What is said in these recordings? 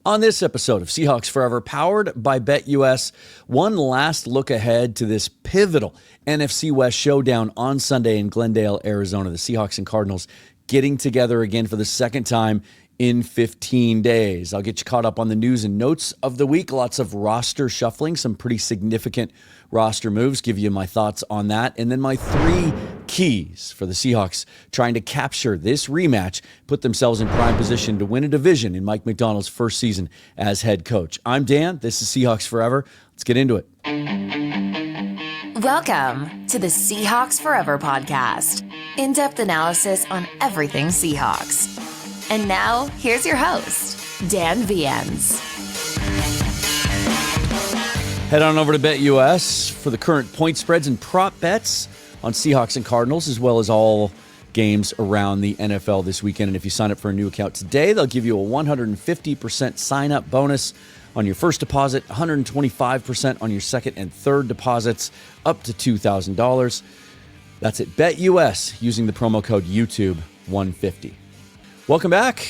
On this episode of Seahawks Forever, powered by BetUS, one last look ahead to this pivotal NFC West showdown on Sunday in Glendale, Arizona. The Seahawks and Cardinals getting together again for the second time in 15 days. I'll get you caught up on the news and notes of the week. Lots of roster shuffling, some pretty significant roster moves. Give you my thoughts on that. And then my three keys for the Seahawks trying to capture this rematch, put themselves in prime position to win a division in Mike Macdonald's first season as head coach. I'm Dan. This is Seahawks Forever. Let's get into it. Welcome to the Seahawks Forever podcast. In-depth analysis on everything Seahawks. And now, here's your host, Dan Viens. Head on over to BetUS for the current point spreads and prop bets on Seahawks and Cardinals, as well as all games around the NFL this weekend. And if you sign up for a new account today, they'll give you a 150% sign-up bonus on your first deposit, 125% on your second and third deposits, up to $2,000. That's at BetUS using the promo code YouTube150. Welcome back,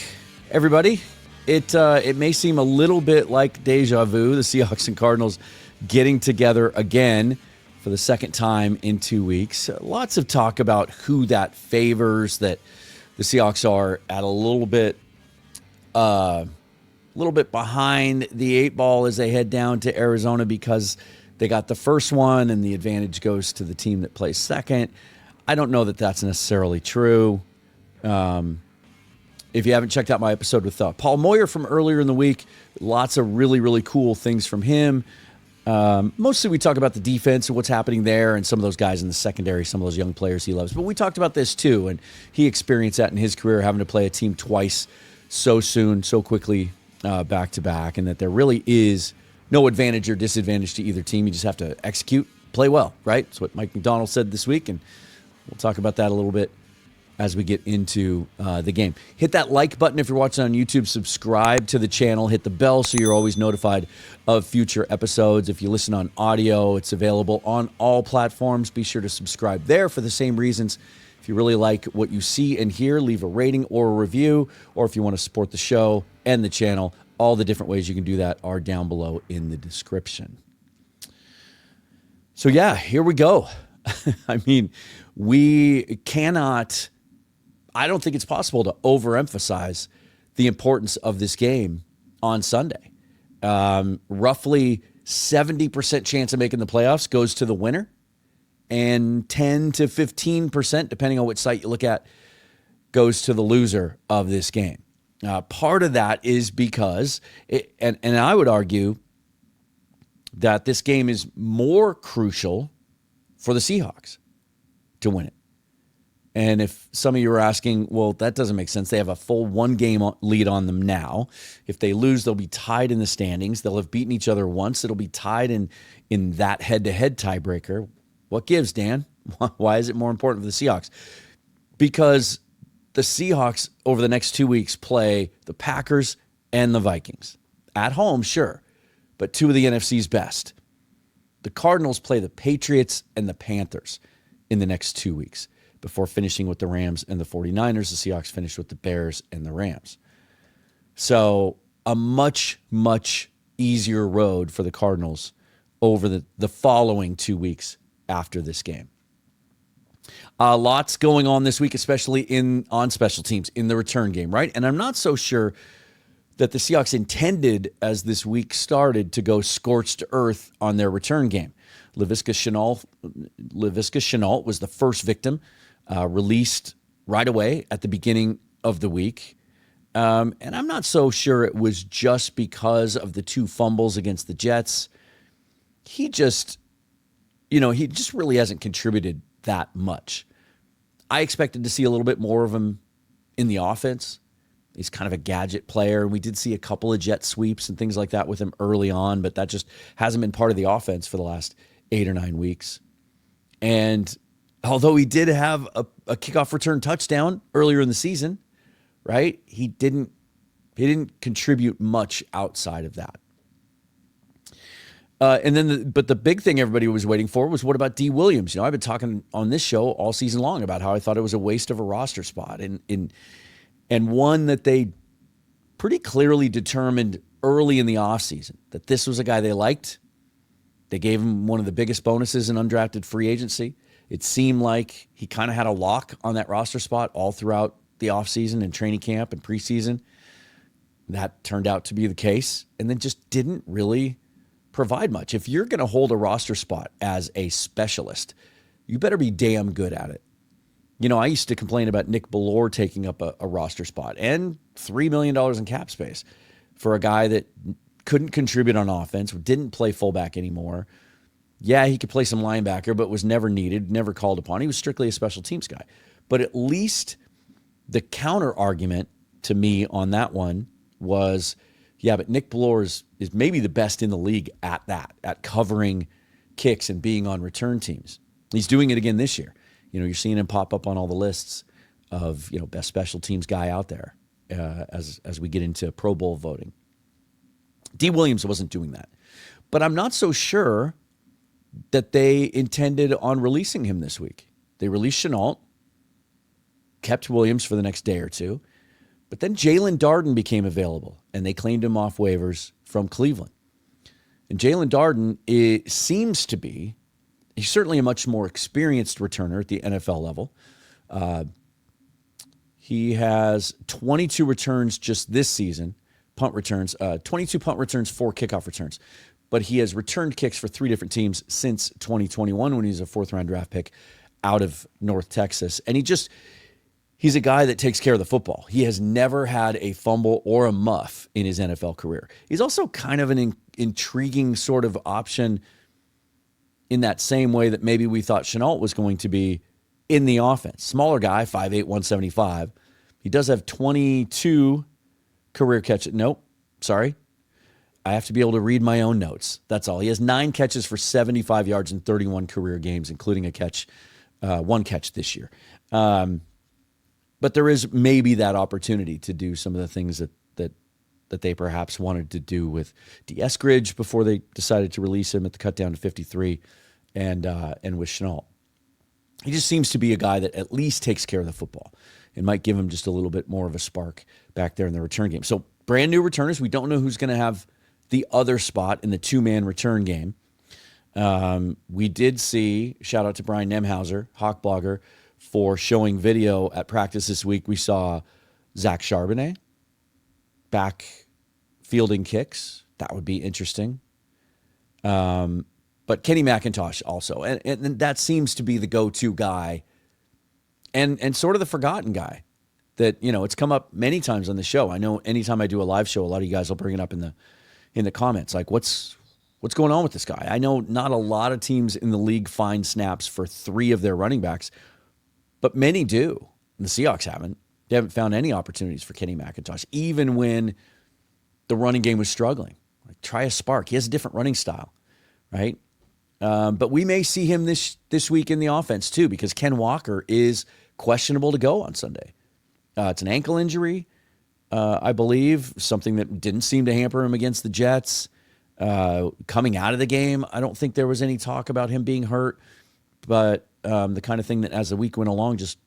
everybody. It may seem a little bit like deja vu, the Seahawks and Cardinals getting together again for the second time in 2 weeks. Lots of talk about who that favors, that the Seahawks are at a little bit behind the eight ball as they head down to Arizona because they got the first one and the advantage goes to the team that plays second. I don't know that that's necessarily true. If you haven't checked out my episode with Paul Moyer from earlier in the week, lots of really, really cool things from him. Mostly we talk about the defense and what's happening there and some of those guys in the secondary, some of those young players he loves. But we talked about this too, and he experienced that in his career, having to play a team twice so soon, so quickly, back to back, and that there really is no advantage or disadvantage to either team. You just have to execute, play well, right? That's what Mike Macdonald said this week, and we'll talk about that a little bit as we get into the game. Hit that like button if you're watching on YouTube. Subscribe to the channel. Hit the bell so you're always notified of future episodes. If you listen on audio, it's available on all platforms. Be sure to subscribe there for the same reasons. If you really like what you see and hear, leave a rating or a review. Or if you want to support the show and the channel, all the different ways you can do that are down below in the description. So yeah, here we go. I mean, we cannot... I don't think it's possible to overemphasize the importance of this game on Sunday. Roughly 70% chance of making the playoffs goes to the winner, and 10 to 15%, depending on which site you look at, goes to the loser of this game. Part of that is because, and I would argue that this game is more crucial for the Seahawks to win it. And if some of you are asking, well, that doesn't make sense. They have a full one-game lead on them now. If they lose, they'll be tied in the standings. They'll have beaten each other once. It'll be tied in that head-to-head tiebreaker. What gives, Dan? Why is it more important for the Seahawks? Because the Seahawks over the next 2 weeks play the Packers and the Vikings. At home, sure, but two of the NFC's best. The Cardinals play the Patriots and the Panthers in the next 2 weeks, before finishing with the Rams and the 49ers. The Seahawks finished with the Bears and the Rams. So a much, much easier road for the Cardinals over the following 2 weeks after this game. Lots going on this week, especially on special teams in the return game, right? And I'm not so sure that the Seahawks intended, as this week started, to go scorched earth on their return game. Laviska Shenault was the first victim, released right away at the beginning of the week. And I'm not so sure it was just because of the two fumbles against the Jets. He just really hasn't contributed that much. I expected to see a little bit more of him in the offense. He's kind of a gadget player. We did see a couple of jet sweeps and things like that with him early on, but that just hasn't been part of the offense for the last 8 or 9 weeks. And although he did have a kickoff return touchdown earlier in the season, right? He didn't contribute much outside of that. But the big thing everybody was waiting for was, what about D. Williams? I've been talking on this show all season long about how I thought it was a waste of a roster spot, and one that they pretty clearly determined early in the offseason that this was a guy they liked. They gave him one of the biggest bonuses in undrafted free agency. It seemed like he kind of had a lock on that roster spot all throughout the offseason and training camp and preseason. That turned out to be the case, and then just didn't really provide much. If you're going to hold a roster spot as a specialist, you better be damn good at it. You know, I used to complain about Nick Bellore taking up a roster spot and $3 million in cap space for a guy that couldn't contribute on offense, didn't play fullback anymore. Yeah, he could play some linebacker, but was never needed, never called upon. He was strictly a special teams guy. But at least the counter argument to me on that one was, yeah, but Nick Bellore is maybe the best in the league at that, at covering kicks and being on return teams. He's doing it again this year. You know, you're seeing him pop up on all the lists of, you know, best special teams guy out there as we get into Pro Bowl voting. D. Williams wasn't doing that. But I'm not so sure that they intended on releasing him this week. They released Shenault, kept Williams for the next day or two, but then Jalen Darden became available, and they claimed him off waivers from Cleveland. And Jalen Darden seems to be, he's certainly a much more experienced returner at the NFL level. He has 22 returns just this season, punt returns, 22 punt returns, 4 kickoff returns. But he has returned kicks for 3 different teams since 2021 when he's a 4th-round draft pick out of North Texas. And he's a guy that takes care of the football. He has never had a fumble or a muff in his NFL career. He's also kind of an intriguing sort of option in that same way that maybe we thought Shenault was going to be in the offense. Smaller guy, 5'8", 175. He does have 22 career catches. Nope, sorry. I have to be able to read my own notes. That's all. He has 9 catches for 75 yards in 31 career games, including a catch, 1 catch this year. But there is maybe that opportunity to do some of the things that they perhaps wanted to do with D. Eskridge before they decided to release him at the cut down to 53 and with Shenault. He just seems to be a guy that at least takes care of the football. It might give him just a little bit more of a spark back there in the return game. So brand new returners. We don't know who's going to have the other spot in the 2-man return game. We did see, shout out to Brian Nemhauser, Hawk blogger, for showing video at practice this week. We saw Zach Charbonnet back fielding kicks. That would be interesting. But Kenny McIntosh also. And that seems to be the go-to guy and sort of the forgotten guy that, you know, it's come up many times on the show. I know anytime I do a live show, a lot of you guys will bring it up in the comments. Like, what's going on with this guy? I know not a lot of teams in the league find snaps for 3 of their running backs, but many do. And the Seahawks haven't. They haven't found any opportunities for Kenny McIntosh, even when the running game was struggling. Like, try a spark. He has a different running style, right? But we may see him this week in the offense too, because Ken Walker is questionable to go on Sunday. It's an ankle injury, I believe, something that didn't seem to hamper him against the Jets. Coming out of the game, I don't think there was any talk about him being hurt, but the kind of thing that as the week went along just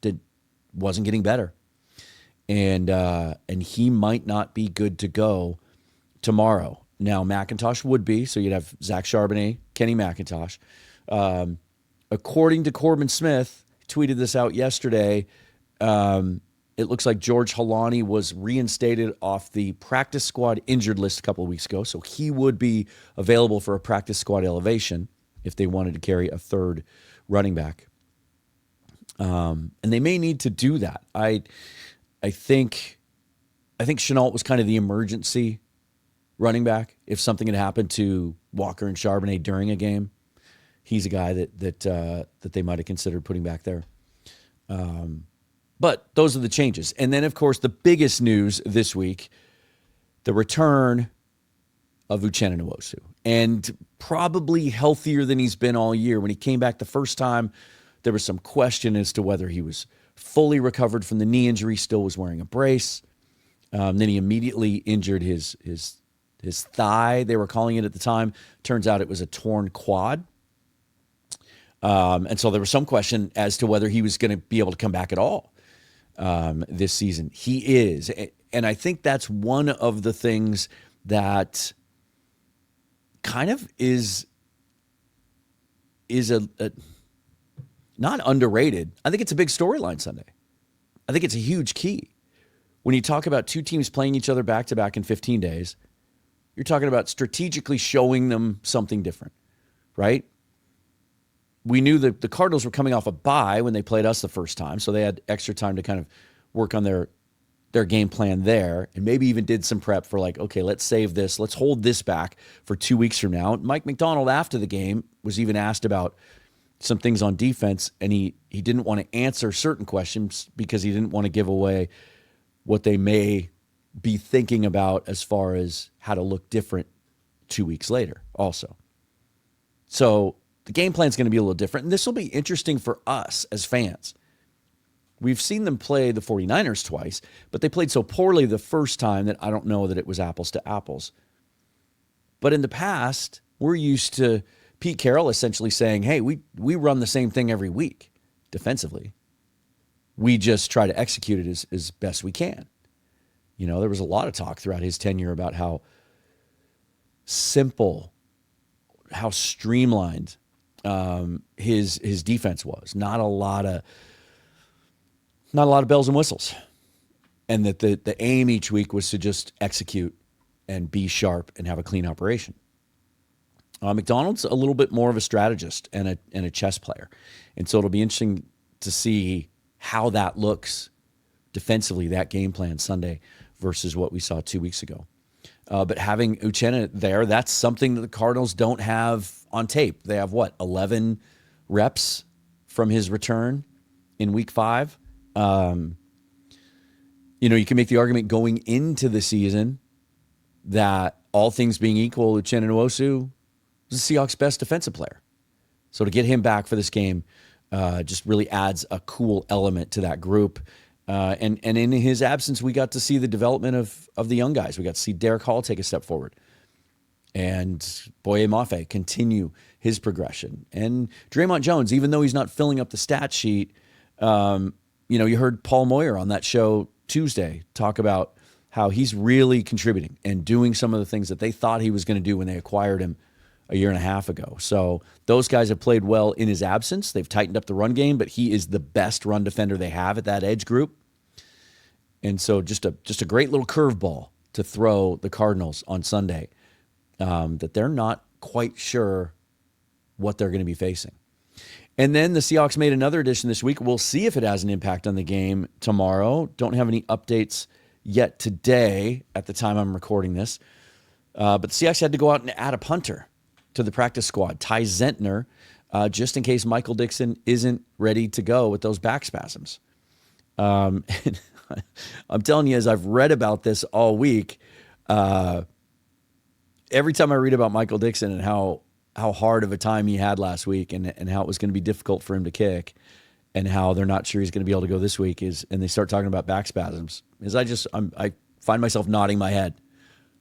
wasn't getting better. And he might not be good to go tomorrow. Now, McIntosh would be, so you'd have Zach Charbonnet, Kenny McIntosh. According to Corbin Smith, tweeted this out yesterday, it looks like George Halani was reinstated off the practice squad injured list a couple of weeks ago, so he would be available for a practice squad elevation if they wanted to carry a 3rd running back. And they may need to do that. I think Shenault was kind of the emergency running back. If something had happened to Walker and Charbonnet during a game, he's a guy that they might have considered putting back there. But those are the changes. And then, of course, the biggest news this week, the return of Uchenna Nwosu. And probably healthier than he's been all year. When he came back the first time, there was some question as to whether he was fully recovered from the knee injury, still was wearing a brace. Then he immediately injured his thigh, they were calling it at the time. Turns out it was a torn quad. And so there was some question as to whether he was going to be able to come back at all this season. He is. And I think that's one of the things that kind of is a not underrated. I think it's a big storyline Sunday. I think it's a huge key. When you talk about two teams playing each other back-to-back in 15 days, you're talking about strategically showing them something different, right? We knew that the Cardinals were coming off a bye when they played us the first time, so they had extra time to kind of work on their game plan there, and maybe even did some prep for like, okay, let's save this. Let's hold this back for 2 weeks from now. Mike McDonald, after the game, was even asked about some things on defense, and he didn't want to answer certain questions because he didn't want to give away what they may be thinking about as far as how to look different 2 weeks later also. So the game plan is going to be a little different, and this will be interesting for us as fans. We've seen them play the 49ers twice, but they played so poorly the first time that I don't know that it was apples to apples. But in the past, we're used to Pete Carroll essentially saying, hey, we run the same thing every week defensively. We just try to execute it as best we can. You know, there was a lot of talk throughout his tenure about how simple, how streamlined his defense was. Not a lot of bells and whistles. And that the aim each week was to just execute and be sharp and have a clean operation. McDonald's a little bit more of a strategist and a chess player. And so it'll be interesting to see how that looks defensively, that game plan Sunday versus what we saw 2 weeks ago. But having Uchenna there, that's something that the Cardinals don't have on tape. They have, 11 reps from his return in week 5? You can make the argument going into the season that all things being equal, Uchenna Nwosu is the Seahawks' best defensive player. So to get him back for this game just really adds a cool element to that group. And in his absence, we got to see the development of the young guys. We got to see Derek Hall take a step forward. And Boye Mafe continue his progression. And Draymond Jones, even though he's not filling up the stat sheet, you heard Paul Moyer on that show Tuesday talk about how he's really contributing and doing some of the things that they thought he was going to do when they acquired him a year and a half ago. So those guys have played well in his absence. They've tightened up the run game, but he is the best run defender they have at that edge group. And so just a great little curveball to throw the Cardinals on Sunday that they're not quite sure what they're going to be facing. And then the Seahawks made another addition this week. We'll see if it has an impact on the game tomorrow. Don't have any updates yet today at the time I'm recording this. But the Seahawks had to go out and add a punter to the practice squad, Ty Zentner, just in case Michael Dixon isn't ready to go with those back spasms. And I'm telling you, as I've read about this all week, every time I read about Michael Dixon and how hard of a time he had last week and how it was going to be difficult for him to kick and how they're not sure he's going to be able to go this week and they start talking about back spasms, I find myself nodding my head.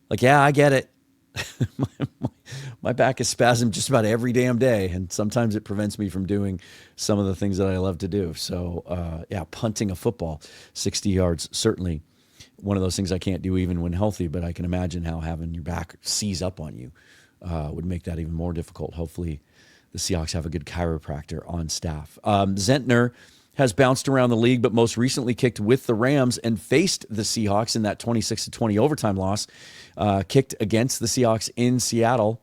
Like, yeah, I get it. My back is spasmed just about every damn day, and sometimes it prevents me from doing some of the things that I love to do. So, punting a football 60 yards, certainly one of those things I can't do even when healthy, but I can imagine how having your back seize up on you would make that even more difficult. Hopefully the Seahawks have a good chiropractor on staff. Zentner has bounced around the league, but most recently kicked with the Rams and faced the Seahawks in that 26-20 overtime loss, kicked against the Seahawks in Seattle.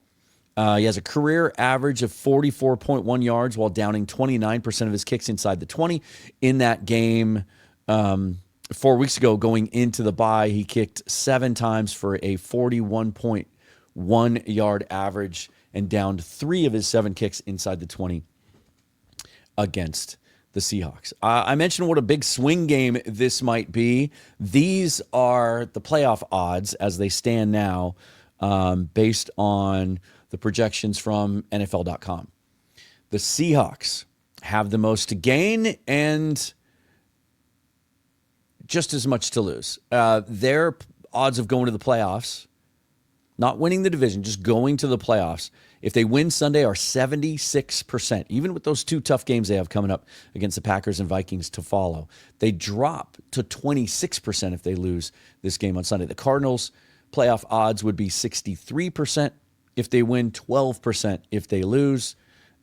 He has a career average of 44.1 yards while downing 29% of his kicks inside the 20. In that game 4 weeks ago, going into the bye, he kicked 7 times for a 41.1 yard average and downed 3 of his 7 kicks inside the 20 against the Seahawks. I mentioned what a big swing game this might be. These are the playoff odds as they stand now, based on the projections from NFL.com. The Seahawks have the most to gain and just as much to lose. Their odds of going to the playoffs, not winning the division, just going to the playoffs, if they win Sunday, are 76%, even with those 2 tough games they have coming up against the Packers and Vikings to follow. They drop to 26% if they lose this game on Sunday. The Cardinals Playoff odds would be 63% if they win, 12% if they lose.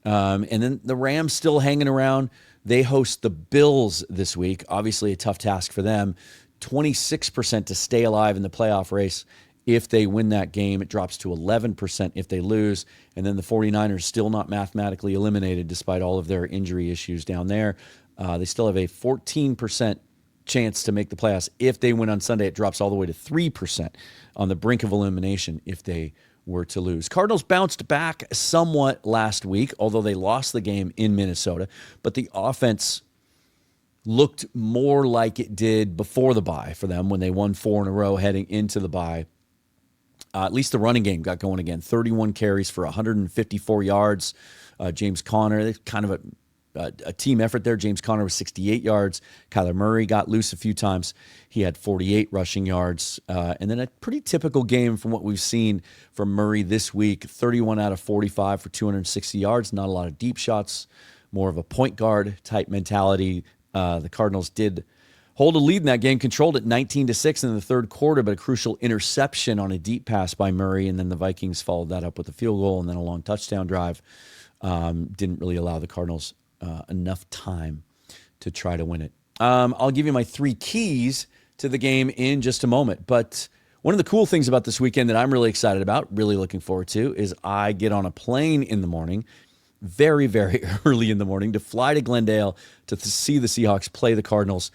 And then the Rams still hanging around. They host the Bills this week. Obviously a tough task for them. 26% to stay alive in the playoff race. If they win that game, it drops to 11% if they lose. And then the 49ers still not mathematically eliminated despite all of their injury issues down there. They still have a 14% chance to make the playoffs. If they win on Sunday, it drops all the way to 3% on the brink of elimination if they were to lose. Cardinals bounced back somewhat last week, although they lost the game in Minnesota. But the offense looked more like it did before the bye for them when they won 4 in a row heading into the bye. At least the running game got going again. 31 carries for 154 yards. James Conner, kind of a team effort there. James Conner was 68 yards. Kyler Murray got loose a few times. He had 48 rushing yards. And then a pretty typical game from what we've seen from Murray this week. 31 out of 45 for 260 yards. Not a lot of deep shots. More of a point guard type mentality. The Cardinals did hold a lead in that game, controlled it 19-6 in the third quarter, but a crucial interception on a deep pass by Murray, and then the Vikings followed that up with a field goal and then a long touchdown drive. Didn't really allow the Cardinals enough time to try to win it. I'll give you my 3 keys to the game in just a moment, but one of the cool things about this weekend that I'm really excited about, really looking forward to, is I get on a plane in the morning, very, very early in the morning, to fly to Glendale to see the Seahawks play the Cardinals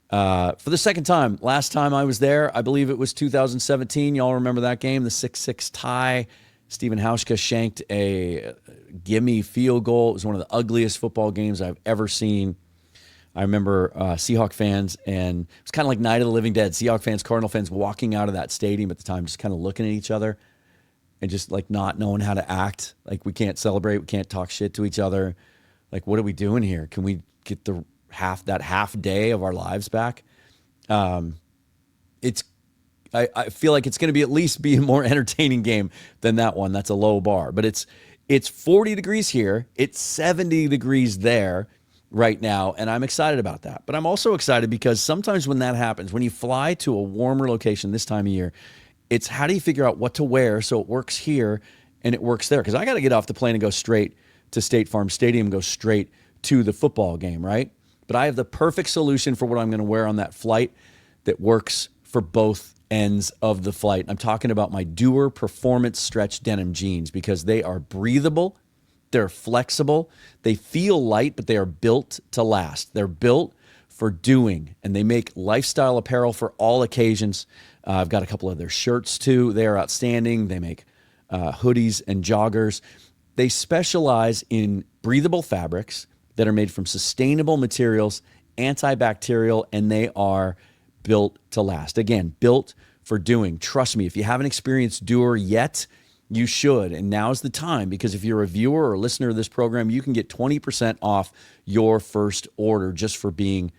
for the second time. Last time I was there, I believe it was 2017. Y'all remember that game, the 6-6 tie. Steven Hauschka shanked a gimme field goal. It was one of the ugliest football games I've ever seen. I remember Seahawk fans, and it was kind of like Night of the Living Dead. Seahawk fans, Cardinal fans walking out of that stadium at the time, just kind of looking at each other and just like not knowing how to act. Like, we can't celebrate. We can't talk shit to each other. Like, what are we doing here? Can we get that half day of our lives back? I feel like it's going to be at least be a more entertaining game than that one. That's a low bar, but it's 40 degrees here. It's 70 degrees there right now. And I'm excited about that, but I'm also excited because sometimes when that happens, when you fly to a warmer location this time of year, it's how do you figure out what to wear so it works here and it works there? Because I got to get off the plane and go straight to State Farm Stadium, go straight to the football game, right? But I have the perfect solution for what I'm going to wear on that flight that works for both ends of the flight. I'm talking about my Doer Performance Stretch denim jeans because they are breathable, they're flexible, they feel light, but they are built to last. They're built for doing, and they make lifestyle apparel for all occasions. I've got a couple of their shirts too. They are outstanding. They make hoodies and joggers. They specialize in breathable fabrics that are made from sustainable materials, antibacterial, and they are built to last. Again, built for doing. Trust me, if you haven't experienced Doer yet, you should. And now's the time, because if you're a viewer or listener of this program, you can get 20% off your first order just for being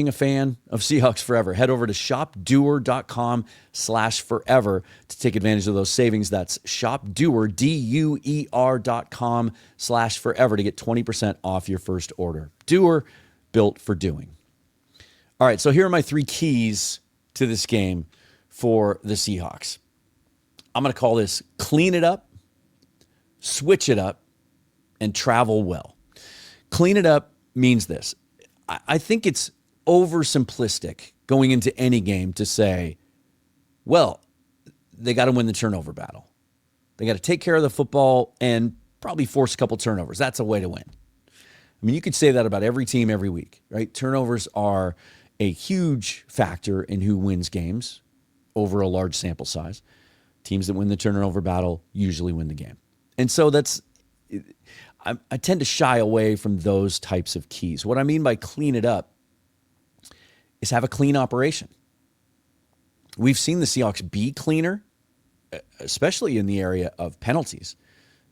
a fan of Seahawks Forever. Head over to shopdoer.com/forever to take advantage of those savings. That's shopdoer, DUER.com/forever to get 20% off your first order. Doer, built for doing. All right, so here are my 3 keys to this game for the Seahawks. I'm going to call this clean it up, switch it up, and travel well. Clean it up means this. I think it's oversimplistic going into any game to say, well, they got to win the turnover battle. They got to take care of the football and probably force a couple turnovers. That's a way to win. I mean, you could say that about every team every week, right? Turnovers are a huge factor in who wins games over a large sample size. Teams that win the turnover battle usually win the game. And so I tend to shy away from those types of keys. What I mean by clean it up is have a clean operation. We've seen the Seahawks be cleaner, especially in the area of penalties.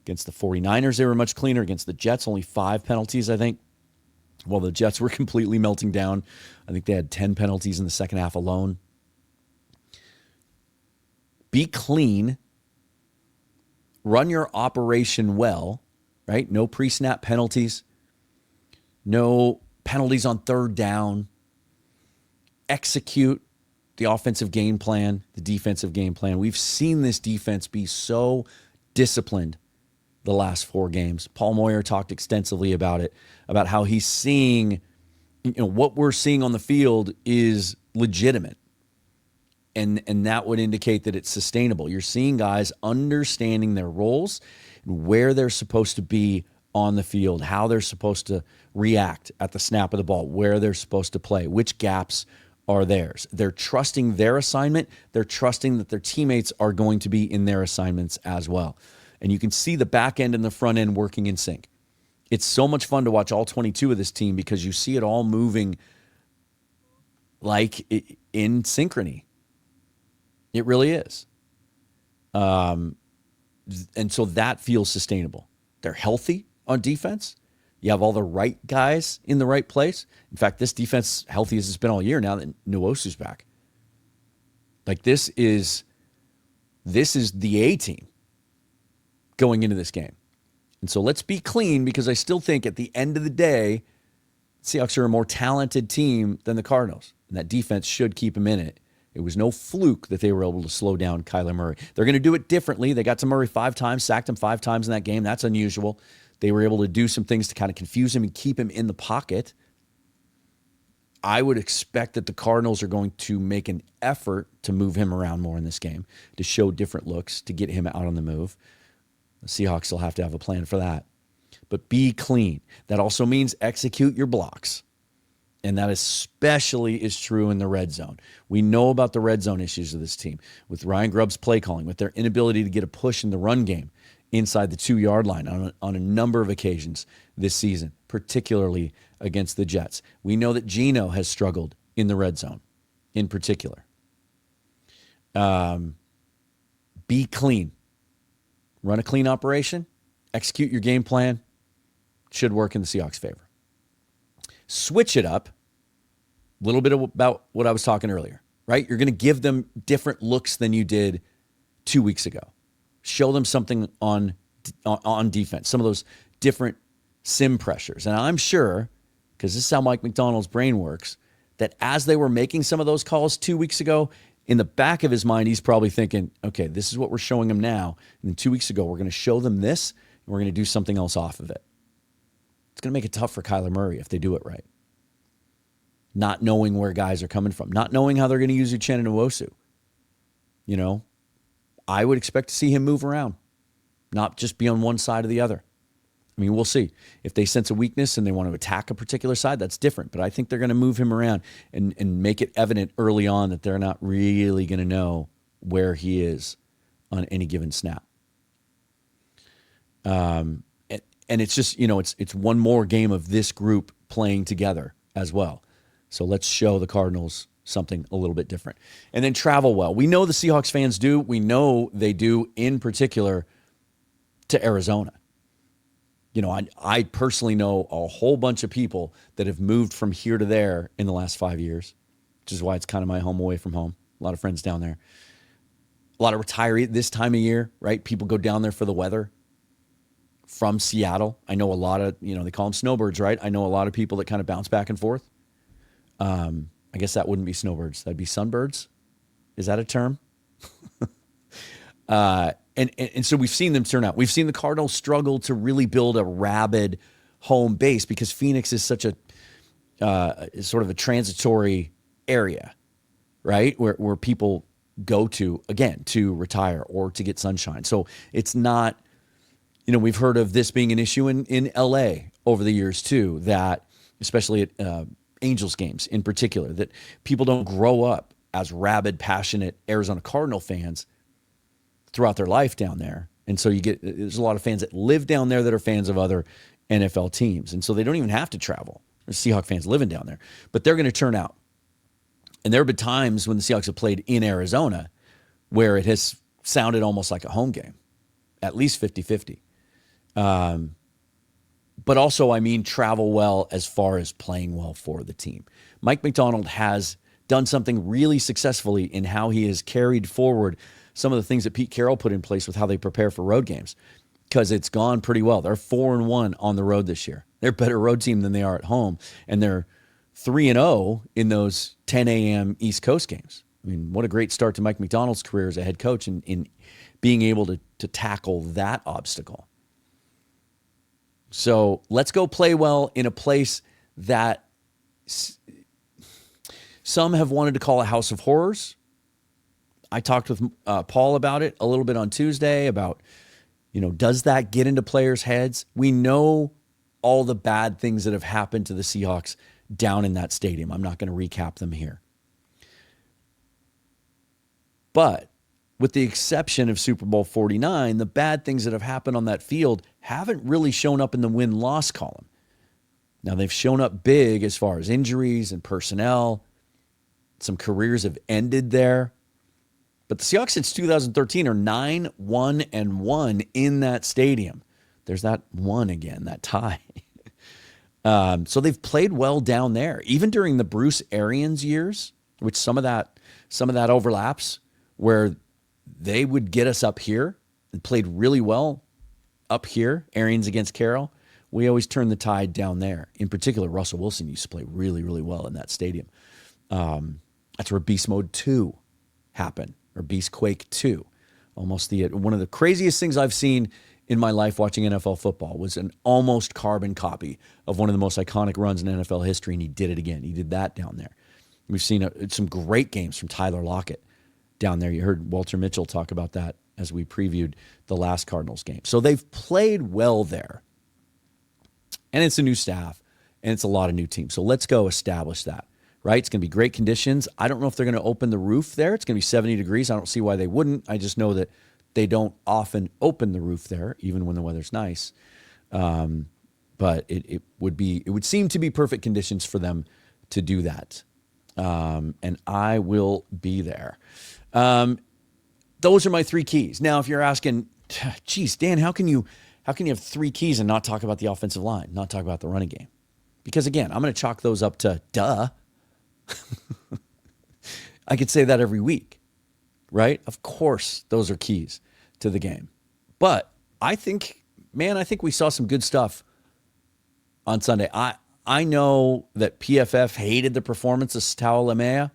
Against the 49ers, they were much cleaner. Against the Jets, only 5 penalties, I think. While the Jets were completely melting down. I think they had 10 penalties in the second half alone. Be clean. Run your operation well, right? No pre-snap penalties. No penalties on third down. Execute. the offensive game plan, the defensive game plan. We've seen this defense be so disciplined the last 4 games. Paul Moyer talked extensively about it, about how he's seeing, what we're seeing on the field is legitimate. And that would indicate that it's sustainable. You're seeing guys understanding their roles and where they're supposed to be on the field, how they're supposed to react at the snap of the ball, where they're supposed to play, which gaps are theirs. They're trusting their assignment. They're trusting that their teammates are going to be in their assignments as well. And you can see the back end and the front end working in sync. It's so much fun to watch all 22 of this team because you see it all moving like in synchrony. It really is. And so that feels sustainable. They're healthy on defense. You have all the right guys in the right place. In fact, this defense healthy as it's been all year now that Nwosu's back. Like this is the A team going into this game. And so let's be clean because I still think at the end of the day, Seahawks are a more talented team than the Cardinals. And that defense should keep them in it. It was no fluke that they were able to slow down Kyler Murray. They're going to do it differently. They got to Murray 5 times, sacked him 5 times in that game. That's unusual. They were able to do some things to kind of confuse him and keep him in the pocket. I would expect that the Cardinals are going to make an effort to move him around more in this game, to show different looks, to get him out on the move. The Seahawks will have to have a plan for that. But be clean. That also means execute your blocks. And that especially is true in the red zone. We know about the red zone issues of this team with Ryan Grubb's play calling, with their inability to get a push in the run game inside the 2-yard line on a number of occasions this season, particularly against the Jets. We know that Geno has struggled in the red zone in particular. Be clean. Run a clean operation. Execute your game plan. Should work in the Seahawks' favor. Switch it up. A little bit about what I was talking earlier, right? You're going to give them different looks than you did 2 weeks ago. Show them something on defense, some of those different sim pressures. And I'm sure, because this is how Mike McDonald's brain works, that as they were making some of those calls 2 weeks ago, in the back of his mind, he's probably thinking, okay, this is what we're showing them now. And then 2 weeks ago, we're going to show them this, and we're going to do something else off of it. It's going to make it tough for Kyler Murray if they do it right. Not knowing where guys are coming from. Not knowing how they're going to use Uchenna Nwosu. I would expect to see him move around. Not just be on one side or the other. I mean, we'll see. If they sense a weakness and they want to attack a particular side, that's different. But I think they're going to move him around and make it evident early on that they're not really going to know where he is on any given snap. And it's just, it's one more game of this group playing together as well. So let's show the Cardinals something a little bit different. And then travel well. We know the Seahawks fans do. We know they do, in particular, to Arizona. I personally know a whole bunch of people that have moved from here to there in the last 5 years, which is why it's kind of my home away from home. A lot of friends down there. A lot of retiree this time of year, right? People go down there for the weather. From Seattle. I know a lot of, they call them snowbirds, right? I know a lot of people that kind of bounce back and forth. I guess that wouldn't be snowbirds. That'd be sunbirds. Is that a term? And so we've seen them turn out. We've seen the Cardinals struggle to really build a rabid home base because Phoenix is such a sort of a transitory area, right? Where people go to, again, to retire or to get sunshine. So it's not... we've heard of this being an issue in LA over the years too, that especially at Angels games in particular, that people don't grow up as rabid, passionate Arizona Cardinal fans throughout their life down there. And so there's a lot of fans that live down there that are fans of other NFL teams. And so they don't even have to travel. There's Seahawks fans living down there, but they're going to turn out. And there have been times when the Seahawks have played in Arizona where it has sounded almost like a home game, at least 50-50. But also, travel well as far as playing well for the team. Mike McDonald has done something really successfully in how he has carried forward some of the things that Pete Carroll put in place with how they prepare for road games, because it's gone pretty well. They're 4-1 on the road this year. They're a better road team than they are at home, and they're 3-0 in those 10 a.m. East Coast games. I mean, what a great start to Mike Macdonald's career as a head coach in being able to tackle that obstacle. So let's go play well in a place that some have wanted to call a house of horrors. I talked with Paul about it a little bit on Tuesday about, does that get into players' heads? We know all the bad things that have happened to the Seahawks down in that stadium. I'm not going to recap them here. But with the exception of Super Bowl 49, the bad things that have happened on that field haven't really shown up in the win-loss column. Now, they've shown up big as far as injuries and personnel. Some careers have ended there. But the Seahawks since 2013 are 9-1-1 in that stadium. There's that one again, that tie. So they've played well down there. Even during the Bruce Arians years, which some of that overlaps, where they would get us up here and played really well up here, Arians against Carroll. We always turned the tide down there. In particular, Russell Wilson used to play really, really well in that stadium. That's where Beast Mode 2 happened, or Beast Quake 2. Almost one of the craziest things I've seen in my life watching NFL football was an almost carbon copy of one of the most iconic runs in NFL history, and he did it again. He did that down there. We've seen some great games from Tyler Lockett down there. You heard Walter Mitchell talk about that as we previewed the last Cardinals game. So they've played well there. And it's a new staff, and it's a lot of new teams. So let's go establish that, right? It's going to be great conditions. I don't know if they're going to open the roof there. It's going to be 70 degrees. I don't see why they wouldn't. I just know that they don't often open the roof there, even when the weather's nice. But it would seem to be perfect conditions for them to do that. And I will be there. Those are my three keys. Now, if you're asking, geez, Dan, how can you have three keys and not talk about the offensive line, not talk about the running game? Because again, I'm going to chalk those up to duh. I could say that every week, right? Of course, those are keys to the game. But I think we saw some good stuff on Sunday. I know that PFF hated the performance of Seattle Lemea.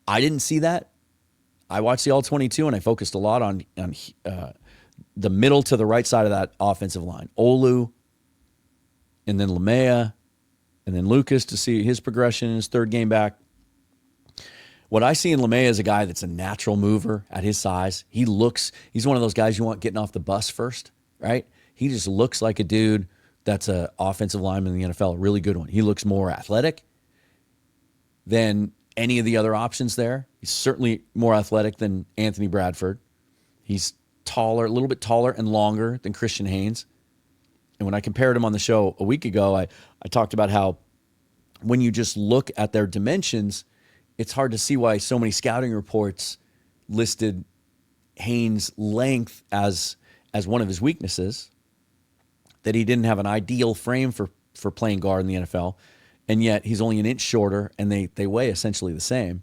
I didn't see that. I watched the All-22, and I focused a lot on the middle to the right side of that offensive line. Olu, and then Lemea, and then Lucas to see his progression in his third game back. What I see in Lemea is a guy that's a natural mover at his size. He's one of those guys you want getting off the bus first, right? He just looks like a dude that's an offensive lineman in the NFL, a really good one. He looks more athletic than any of the other options there. He's certainly more athletic than Anthony Bradford. He's taller, a little bit taller and longer than Christian Haynes. And when I compared him on the show a week ago, I talked about how when you just look at their dimensions, it's hard to see why so many scouting reports listed Haynes' length as one of his weaknesses, that he didn't have an ideal frame for playing guard in the NFL, and yet he's only an inch shorter, and they weigh essentially the same.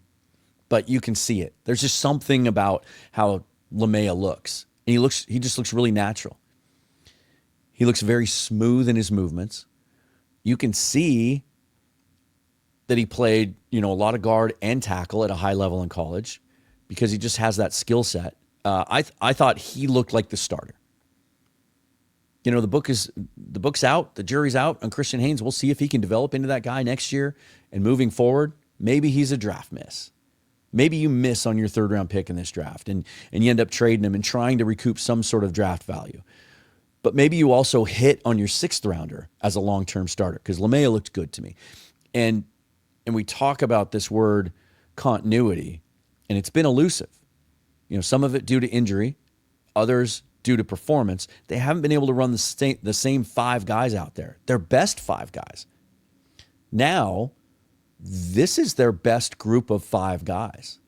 But you can see it. There's just something about how Lemea looks. And he just looks really natural. He looks very smooth in his movements. You can see that he played, a lot of guard and tackle at a high level in college because he just has that skill set. I thought he looked like the starter. The book's out, the jury's out on Christian Haynes. We'll see if he can develop into that guy next year. And moving forward, maybe he's a draft miss. Maybe you miss on your third round pick in this draft and you end up trading him and trying to recoup some sort of draft value. But maybe you also hit on your sixth rounder as a long-term starter, because Lemea looked good to me. And we talk about this word continuity, and it's been elusive. Some of it due to injury, others due to performance. They haven't been able to run the same five guys out there, their best five guys. Now, this is their best group of five guys.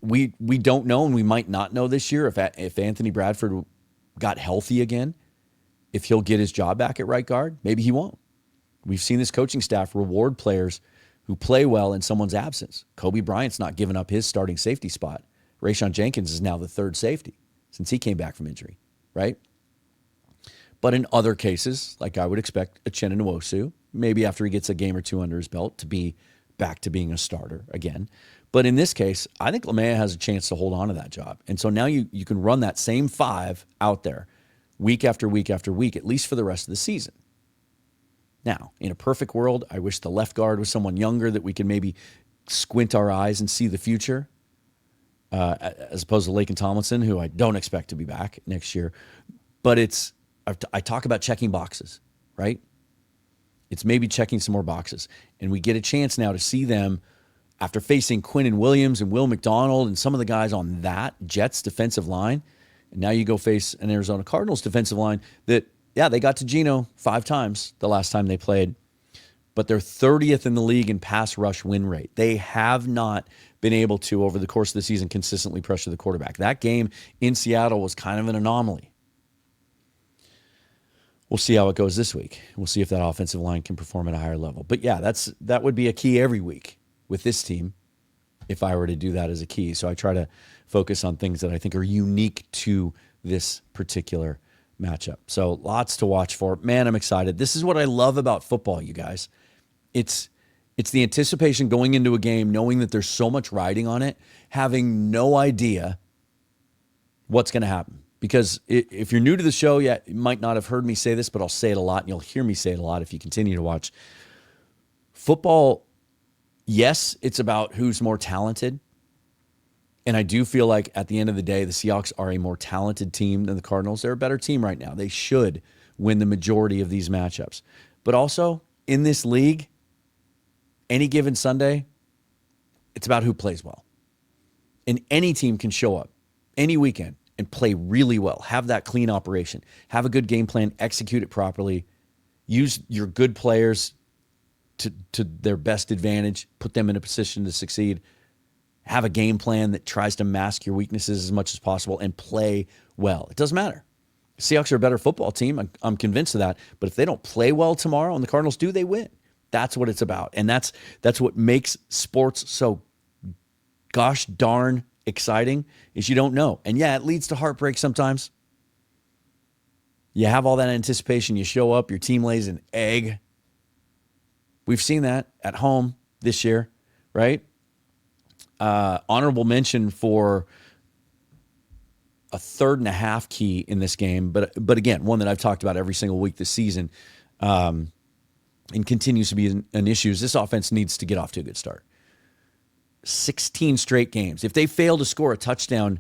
We don't know, and we might not know this year if Anthony Bradford got healthy again, if he'll get his job back at right guard. Maybe he won't. We've seen this coaching staff reward players who play well in someone's absence. Kobe Bryant's not giving up his starting safety spot. Rayshon Jenkins is now the third safety since he came back from injury, right? But in other cases, like I would expect Uchenna Nwosu, maybe after he gets a game or two under his belt, to be back to being a starter again. But in this case, I think LeMay has a chance to hold on to that job. And so now you can run that same 5 out there week after week after week, at least for the rest of the season. Now, in a perfect world, I wish the left guard was someone younger that we could maybe squint our eyes and see the future, as opposed to Laken Tomlinson, who I don't expect to be back next year. But I talk about checking boxes, right? It's maybe checking some more boxes. And we get a chance now to see them after facing Quinnen Williams and Will McDonald and some of the guys on that Jets defensive line. And now you go face an Arizona Cardinals defensive line that, yeah, they got to Geno 5 times the last time they played, but they're 30th in the league in pass rush win rate. They have not been able to, over the course of the season, consistently pressure the quarterback. That game in Seattle was kind of an anomaly. We'll see how it goes this week. We'll see if that offensive line can perform at a higher level. But yeah, that would be a key every week with this team if I were to do that as a key. So I try to focus on things that I think are unique to this particular matchup. So lots to watch for. Man, I'm excited. This is what I love about football, you guys. It's the anticipation going into a game, knowing that there's so much riding on it, having no idea what's going to happen. Because if you're new to the show, you might not have heard me say this, but I'll say it a lot, and you'll hear me say it a lot if you continue to watch. Football, yes, it's about who's more talented. And I do feel like at the end of the day, the Seahawks are a more talented team than the Cardinals. They're a better team right now. They should win the majority of these matchups. But also, in this league, any given Sunday, it's about who plays well. And any team can show up any weekend and play really well, have that clean operation, have a good game plan, execute it properly, use your good players to their best advantage, put them in a position to succeed, have a game plan that tries to mask your weaknesses as much as possible, and play well. It doesn't matter. The Seahawks are a better football team. I'm convinced of that. But if they don't play well tomorrow and the Cardinals do, they win. That's what it's about. And that's what makes sports so gosh darn exciting, is you don't know. And yeah, it leads to heartbreak sometimes. You have all that anticipation. You show up, your team lays an egg. We've seen that at home this year, right? Honorable mention for a 3rd and a half key in this game, but again, one that I've talked about every single week this season, and continues to be an issue, is this offense needs to get off to a good start. 16 straight games. If they fail to score a touchdown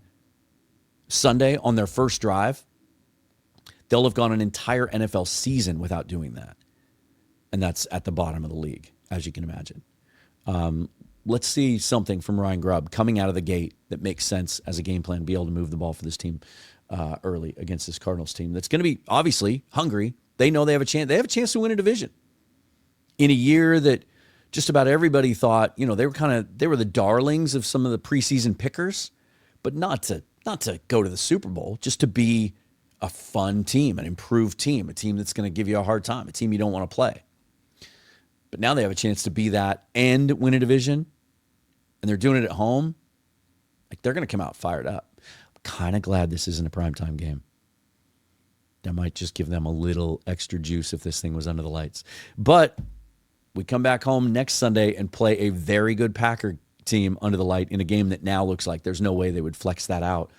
Sunday on their first drive, they'll have gone an entire NFL season without doing that. And that's at the bottom of the league, as you can imagine. Let's see something from Ryan Grubb coming out of the gate that makes sense as a game plan, be able to move the ball for this team early against this Cardinals team that's going to be obviously hungry. They know they have a chance. They have a chance to win a division in a year that just about everybody thought, they were the darlings of some of the preseason pickers, but not to go to the Super Bowl, just to be a fun team, an improved team, a team that's going to give you a hard time, a team you don't want to play. But now they have a chance to be that and win a division, and they're doing it at home. Like, they're going to come out fired up. I'm kind of glad this isn't a primetime game. That might just give them a little extra juice if this thing was under the lights. But we come back home next Sunday and play a very good Packer team under the light in a game that now looks like there's no way they would flex that out.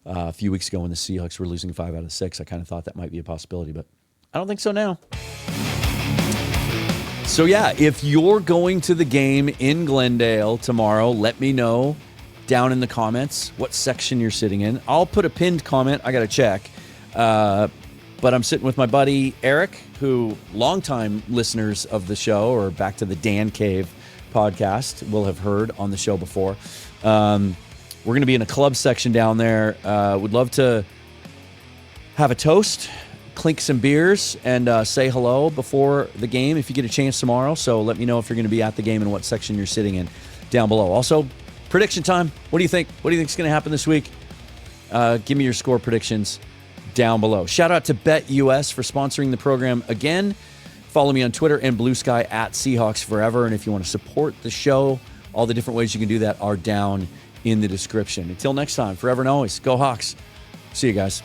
A few weeks ago when the Seahawks were losing 5 out of 6, I kind of thought that might be a possibility, but I don't think so now. So yeah, if you're going to the game in Glendale tomorrow, let me know down in the comments what section you're sitting in. I'll put a pinned comment. I got to check. But I'm sitting with my buddy Eric, who longtime listeners of the show, or back to the Dan Cave podcast, will have heard on the show before. We're going to be in a club section down there. Would love to have a toast, clink some beers, and say hello before the game if you get a chance tomorrow. So let me know if you're going to be at the game and what section you're sitting in down below. Also, prediction time. What do you think? What do you think is going to happen this week? Give me your score predictions down below. Shout out to BetUS for sponsoring the program again. Follow me on Twitter and Blue Sky at Seahawks Forever. And if you want to support the show, all the different ways you can do that are down in the description. Until next time, forever and always, go Hawks. See you guys.